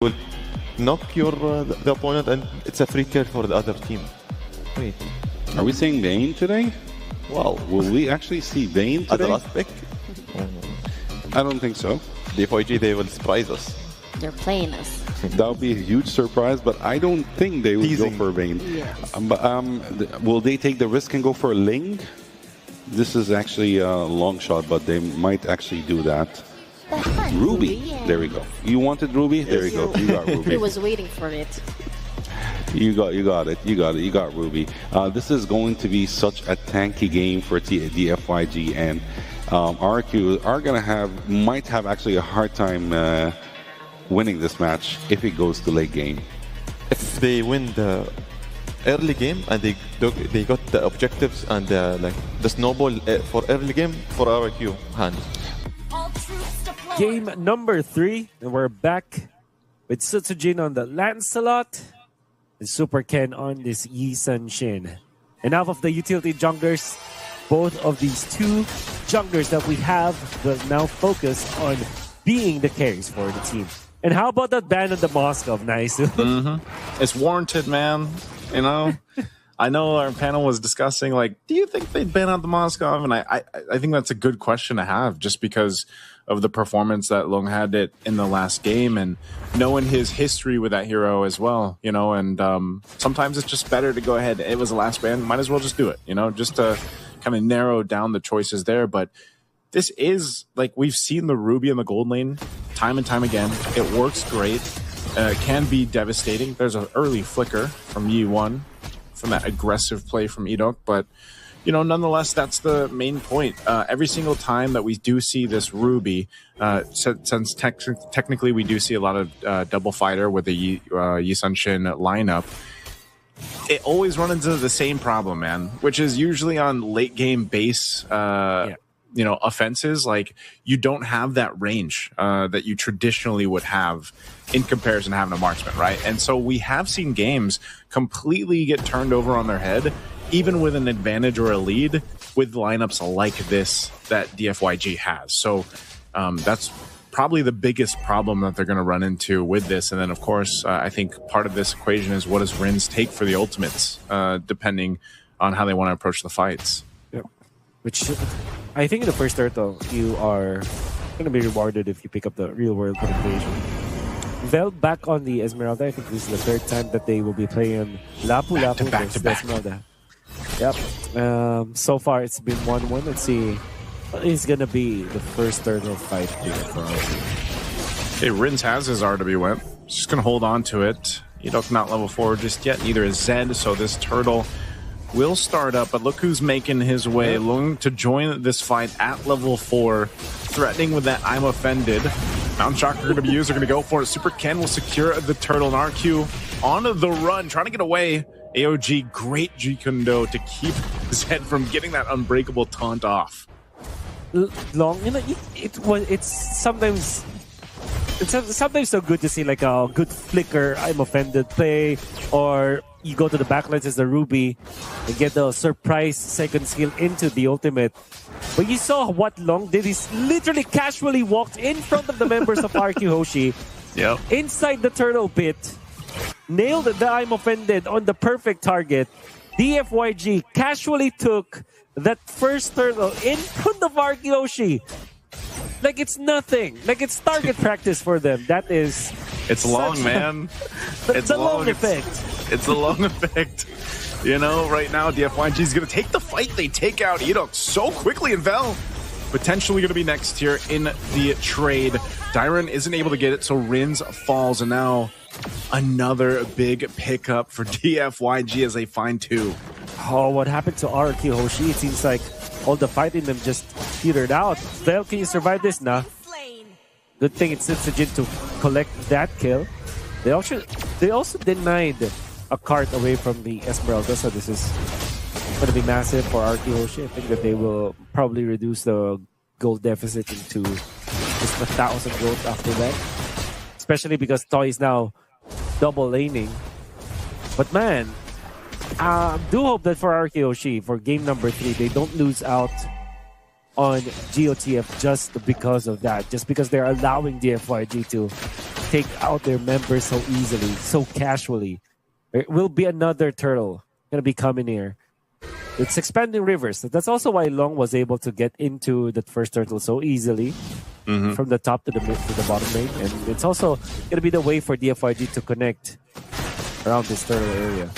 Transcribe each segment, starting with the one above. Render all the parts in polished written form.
will knock your the opponent, and it's a free kill for the other team. Wait, Are we saying Bane today? wow. Will we actually see Bane At the today? last pick, I don't think so. DFYG, they will surprise us. They're playing us. That would be a huge surprise, but I don't think they would Teasing. go for Bane. Yes. Will they take the risk and go for a Ling? This is actually a long shot, but they might actually do that. Ruby. Yeah. There we go. You wanted Ruby? There you go. You got He Ruby. was waiting for it. You got it. You got Ruby. This is going to be such a tanky game for DFYG, and RRQ might have actually a hard time winning this match if it goes to late game. If they win the early game and they got the objectives and like the snowball for early game for RRQ hand. Game number 3, and we're back with Sutsujin on the Lancelot and Super Ken on this Yi Sun Shin. Enough of the utility junglers. Both of these two junglers that we have will now focus on being the carries for the team. And how about that ban on the Moskov? Nice. It's warranted, man. You know, I know our panel was discussing, like, do you think they'd ban out the Moskov? And I think that's a good question to have, just because of the performance that Long had it in the last game, and knowing his history with that hero as well, you know, and sometimes it's just better to go ahead. It was the last ban, might as well just do it, you know, just to kind of narrow down the choices there. But this is, like, we've seen the Ruby in the gold lane time and time again. It works great. Can be devastating. There's an early flicker from Yi1 from that aggressive play from Edok, but you know, nonetheless, that's the main point. Every single time that we do see this Ruby, since technically we do see a lot of double fighter with the Yi Sun Shin lineup, it always runs into the same problem, man, which is usually on late game base, you know, offenses. Like, you don't have that range that you traditionally would have in comparison to having a marksman, right? And so we have seen games completely get turned over on their head, even with an advantage or a lead, with lineups like this that DFYG has. So that's probably the biggest problem that they're going to run into with this. And then, of course, I think part of this equation is, what does Rins take for the ultimates, depending on how they want to approach the fights. Yep. Which I think in the first turtle, you are going to be rewarded if you pick up the real world penetration. Vel back on the Esmeralda. I think this is the third time that they will be playing Lapu Lapu versus the Esmeralda. Yep. So far it's been 1-1. Let's see what is going to be the first turtle fight here for us. Okay, Rins has his RW went. Just going to hold on to it. Edok not level 4 just yet. Neither is Zed. So this turtle will start up. But look who's making his way, looking to join this fight at level 4. Threatening with that I'm offended. Mountain Shocker going to be used. They're going to go for it. Super Ken will secure the turtle. And RQ on the run, trying to get away. AOG, great G-Kundo to keep Zed from getting that unbreakable taunt off. Long, you know, it's sometimes so good to see like a good flicker, I'm offended play, or you go to the backlines as the Ruby and get the surprise second skill into the ultimate. But you saw what Long did. He's literally casually walked in front of the members of RQ Hoshi, inside the turtle pit, nailed the I'm offended on the perfect target. DFYG casually took that first turtle in front of RQ Hoshi. Like it's nothing. Like it's target practice for them. That is... It's long, man. It's the long effect. It's the long effect. You know, right now, DFYG is going to take the fight. They take out Edok so quickly, and Vel potentially going to be next here in the trade. DIAN isn't able to get it, so Rins falls, and now another big pickup for DFYG as they find 2. Oh, what happened to RRQ Hoshi? It seems like all the fight in them just petered out. Vel, can you survive this? Nah. Good thing it's Sutsujin to collect that kill. They also denied a cart away from the Esmeralda, so this is going to be massive for RRQ Hoshi. I think that they will probably reduce the gold deficit into just 1,000 gold after that. Especially because Toy is now double laning. But man, I do hope that for RRQ Hoshi, for game number 3, they don't lose out on GOTF just because of that. Just because they're allowing DFYG to take out their members so easily, so casually. There will be another turtle going to be coming here. It's expanding rivers. That's also why Long was able to get into that first turtle so easily from the top to the mid to the bottom lane. And it's also going to be the way for DFYG to connect around this turtle area.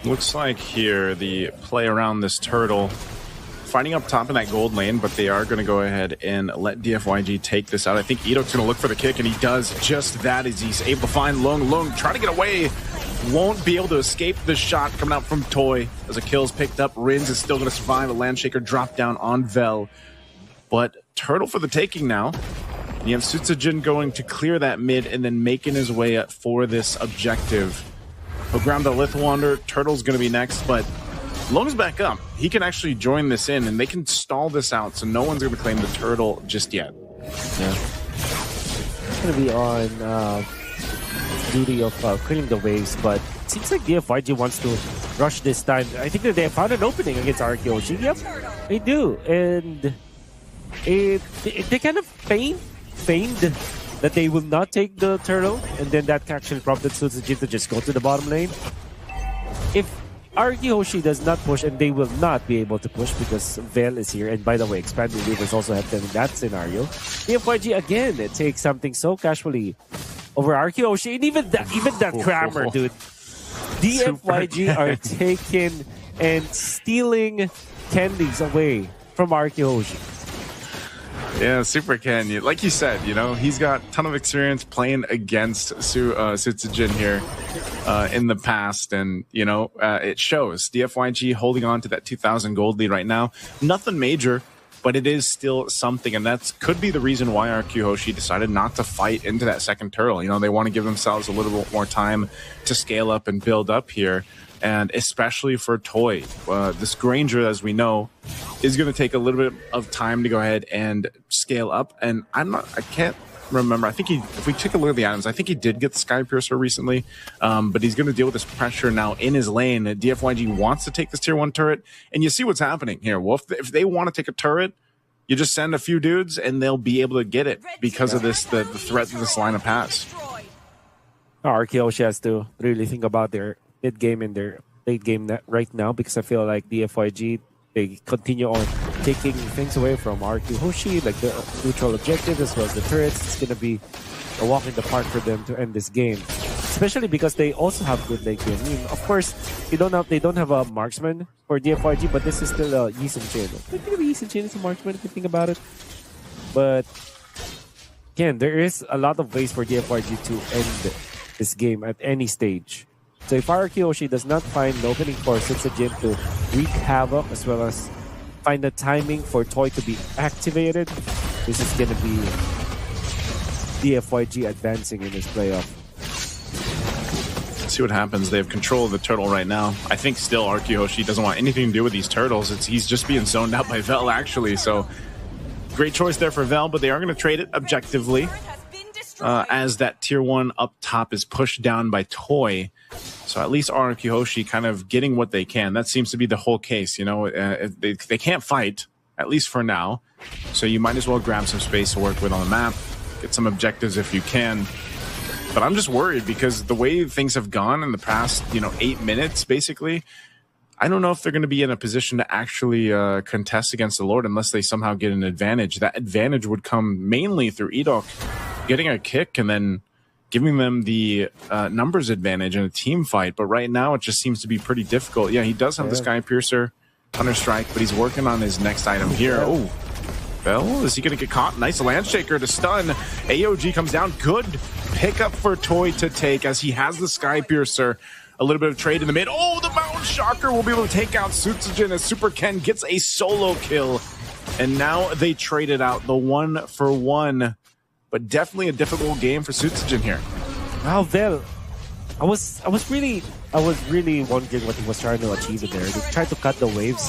Looks like here the play around this turtle, fighting up top in that gold lane, but they are going to go ahead and let DFYG take this out. I think Edok's going to look for the kick, and he does just that as he's able to find Long. Long trying to get away, won't be able to escape the shot coming out from Toy. As a kill's picked up, Rins is still going to survive. A Landshaker drop down on Vel. But turtle for the taking now. And you have Sutsujin going to clear that mid and then making his way up for this objective. He'll grab the Lithwander. Turtle's going to be next, but Long's back up. He can actually join this in, and they can stall this out, so no one's going to claim the turtle just yet. Yeah. It's going to be on duty of clearing the waves, but it seems like DFYG wants to rush this time. I think that they found an opening against RRQ. Yep, they do. And they kind of feigned that they will not take the turtle, and then that actually prompted Sutsujin to just go to the bottom lane. If RRQ does not push, and they will not be able to push because Vel is here, and by the way, Expanding Rivers also have them in that scenario. DFYG again, it takes something so casually over RRQ, and even that Crammer, dude. DFYG are taking and stealing candies away from RRQ. Yeah, Super Ken. Like you said, you know, he's got a ton of experience playing against Sutsujin here in the past, and, you know, it shows. DFYG holding on to that 2,000 gold lead right now. Nothing major, but it is still something, and that could be the reason why RRQ Hoshi decided not to fight into that second turtle. You know, they want to give themselves a little bit more time to scale up and build up here. And especially for Toy, this Granger, as we know, is going to take a little bit of time to go ahead and scale up. And I can't remember. I think if we take a look at the items, I think he did get the Sky Piercer recently, but he's going to deal with this pressure now in his lane. DFYG wants to take this tier 1 turret, and you see what's happening here. Well, if they want to take a turret, you just send a few dudes, and they'll be able to get it because of this the threat that this lineup has. RRQ has to really think about their mid game and their late game right now, because I feel like DFYG, they continue on taking things away from RRQ Hoshi, like the neutral objective as well as the turrets. It's going to be a walk in the park for them to end this game, especially because they also have good late game. I mean, of course, they don't have a marksman for DFYG, but this is still a Yi Sun-Shin. I think Yi Sun-Shin is a marksman if you think about it. But again, there is a lot of ways for DFYG to end this game at any stage. So if RRQ Hoshi does not find an opening for Sutsujin to wreak havoc, as well as find the timing for Toy to be activated, this is going to be DFYG advancing in this playoff. Let's see what happens. They have control of the turtle right now. I think still RRQ Hoshi doesn't want anything to do with these turtles. He's just being zoned out by Vel, actually. So great choice there for Vel, but they are going to trade it objectively. As that tier 1 up top is pushed down by Toy. So at least RRQ Hoshi kind of getting what they can. That seems to be the whole case. You know, they can't fight, at least for now. So you might as well grab some space to work with on the map. Get some objectives if you can. But I'm just worried because the way things have gone in the past, 8 minutes, basically, I don't know if they're going to be in a position to actually contest against the Lord unless they somehow get an advantage. That advantage would come mainly through Edok getting a kick and then giving them the numbers advantage in a team fight. But right now, it just seems to be pretty difficult. Yeah, he does have the Sky Piercer, Thunder Strike, but he's working on his next item here. Oh, Vel, is he going to get caught? Nice Landshaker to stun. AOG comes down. Good pickup for Toy to take as he has the Sky Piercer. A little bit of trade in the mid. Oh, the Mountain Shocker will be able to take out Sutsujin as Super Ken gets a solo kill. And now they traded out the 1-for-1. But definitely a difficult game for Sutsujin here. Wow, Vel. I was really wondering what he was trying to achieve in there. They tried to cut the waves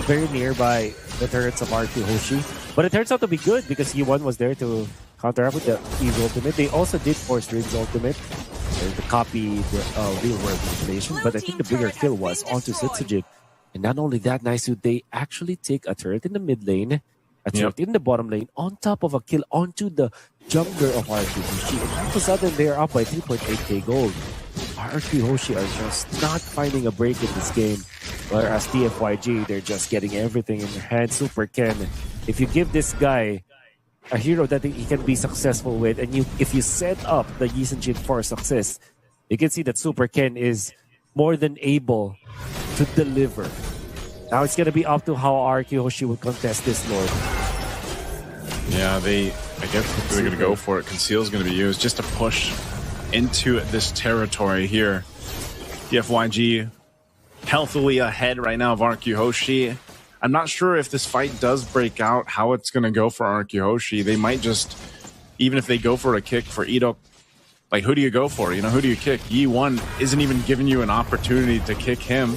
very nearby the turrets of RRQ Hoshi. But it turns out to be good because E1 was there to counteract with the E's ultimate. They also did force Rin's ultimate to copy the real world manipulation. But I think the bigger kill was onto Sutsujin. And not only that, Naisu, they actually take a turret in the mid lane, a turret in the bottom lane, on top of a kill onto the jungler of RRQ Hoshi. And all of a sudden, they're up by 3.8k gold. RRQ Hoshi are just not finding a break in this game. Whereas DFYG, they're just getting everything in their hand. Super Ken, if you give this guy a hero that he can be successful with, and if you set up the Yi Sun Jin for success, you can see that Super Ken is more than able to deliver. Now it's going to be up to how RRQ Hoshi would contest this, Lord. Yeah, I guess they're going to go for it. Conceal is going to be used just to push into this territory here. DFYG healthily ahead right now of RRQ Hoshi. I'm not sure if this fight does break out, how it's going to go for RRQ Hoshi. They might just, even if they go for a kick for Idok, like, who do you go for? You know, who do you kick? Yi1 isn't even giving you an opportunity to kick him,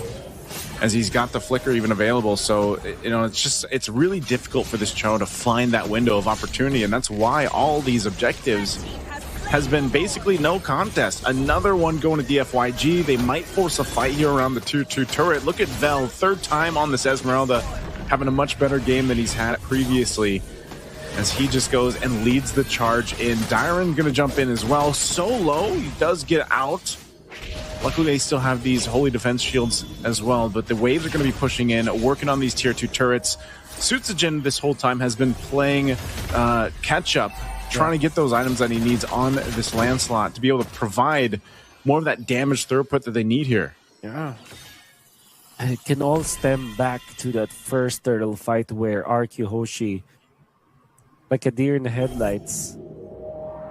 as he's got the flicker even available. So, you know, it's really difficult for this Cho to find that window of opportunity, and that's why all these objectives has been basically no contest. Another one going to DFYG. They might force a fight here around the 2-2 turret. Look at Vel, third time on this Esmeralda, having a much better game than he's had previously, as he just goes and leads the charge in. DIAN gonna jump in as well. Solo, he does get out. Luckily, they still have these holy defense shields as well, but the waves are going to be pushing in, working on these tier 2 turrets. Sutsujin this whole time has been playing catch-up, trying to get those items that he needs on this land slot to be able to provide more of that damage throughput that they need here. Yeah. And it can all stem back to that first turtle fight where RRQ Hoshi, like a deer in the headlights,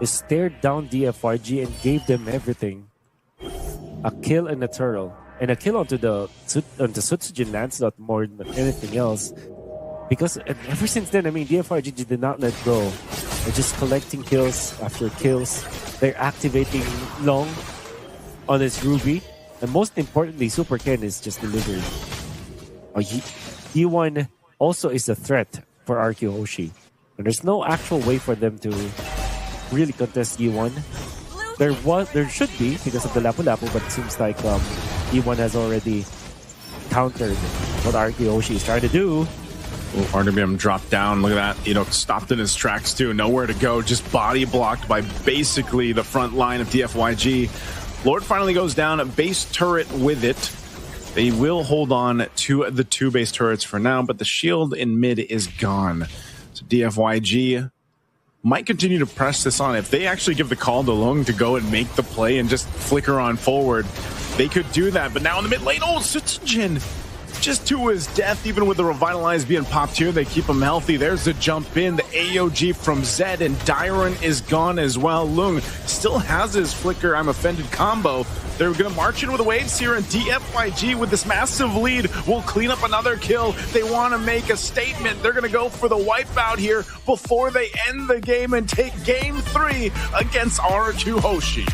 stared down DFYG and gave them everything. A kill and a turtle, and a kill onto the Sutsujin Lancelot more than anything else. Because ever since then, I mean, DFYG did not let go. They're just collecting kills after kills. They're activating Long on his Ruby, and most importantly, Super Ken is just delivering. Yi1 also is a threat for RRQ Hoshi, and there's no actual way for them to really contest Yi1. There should be because of the Lapu Lapu, but it seems like Yi1 has already countered what RRQ Hoshi is trying to do. Oh, RWM dropped down. Look at that. You know, stopped in his tracks too. Nowhere to go. Just body blocked by basically the front line of DFYG. Lord finally goes down. A base turret with it. They will hold on to the 2 base turrets for now, but the shield in mid is gone. So DFYG might continue to press this on. If they actually give the call to Lung to go and make the play and just flicker on forward, they could do that. But now in the mid lane, oh, Sutsujin just to his death, even with the Revitalize being popped here. They keep him healthy. There's the jump in, the AOG from Zed, and DIAN is gone as well. Lung still has his flicker, I'm offended combo. They're going to march in with the waves here, and DFYG with this massive lead will clean up another kill. They want to make a statement. They're going to go for the wipeout here before they end the game and take game 3 against RRQ Hoshi.